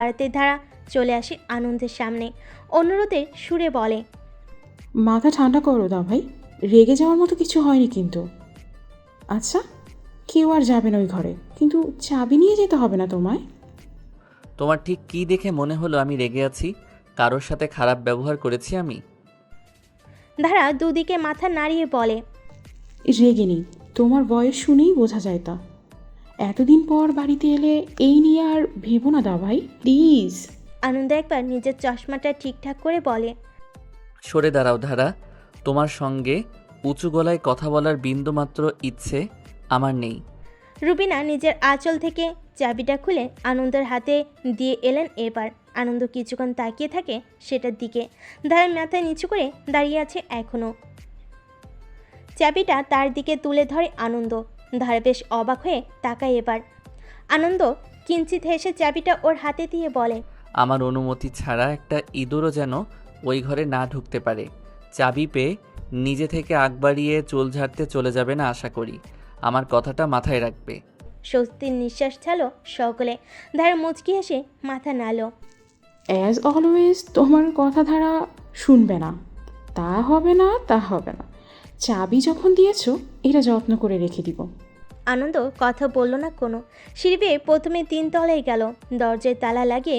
বাড়াতে ধারা চলে আসে আনন্দের সামনে, অনুরোধের সুরে বলে, মাথা ঠান্ডা করো দা ভাই, রেগে যাওয়ার মতো কিছু হয়নি কিন্তু। আচ্ছা, কেউ আর যাবে না ওই ঘরে, কিন্তু চাবি নিয়ে যেতে হবে না তোমায়। তোমার ঠিক কী দেখে মনে হলো আমি রেগে আছি? কারোর সাথে খারাপ ব্যবহার করেছি আমি? ধারা দুদিকে মাথা নাড়িয়ে বলে, রেগে নেই, তোমার বয়স শুনেই বোঝা যায় তা। এতদিন পর বাড়িতে এলে এই নিয়ে আর ভেবো না দা ভাই, প্লিজ। আনন্দ একবার নিজের চশমাটা ঠিকঠাক করে বলে, সরে দাঁড়াও ধারা, তোমার সঙ্গে উঁচু গলায় কথা বলার বিন্দুমাত্র ইচ্ছে আমার নেই। রুবিনা নিজের আঁচল থেকে চাবিটা খুলে আনন্দের হাতে দিয়ে এলেন। এবার আনন্দ কিছুক্ষণ তাকিয়ে থাকে সেটার দিকে। ধারার মাথায় নিচু করে দাঁড়িয়ে আছে এখনও। চাবিটা তার দিকে তুলে ধরে আনন্দ। ধারা বেশ অবাক হয়ে তাকায় এবার। আনন্দ কিঞ্চিত হেসে চাবিটা ওর হাতে দিয়ে বলে, আমার অনুমতি ছাড়া একটা ইঁদুরও যেন ওই ঘরে না ঢুকতে পারে। চাবি পেয়ে নিজে থেকে আগ বাড়িয়ে চুল ঝাড়তে চলে যাবে না আশা করি। আমার কথাটা মাথায় রাখবে। স্বস্তির নিঃশ্বাস ছাড়ল সকলে। ধারা মুচকি হেসে মাথা নাড়ল। অ্যাজ অলওয়েজ তোমার কথা ধারা শুনবে না, তা হবে না, তা হবে না। চাবি যখন দিয়েছো, এটা যত্ন করে রেখে দিব। আনন্দ কথা বলল না কোনো। সিঁড়ি বেয়ে প্রথমে 3 তলায় গেল। দরজায় তালা লাগিয়ে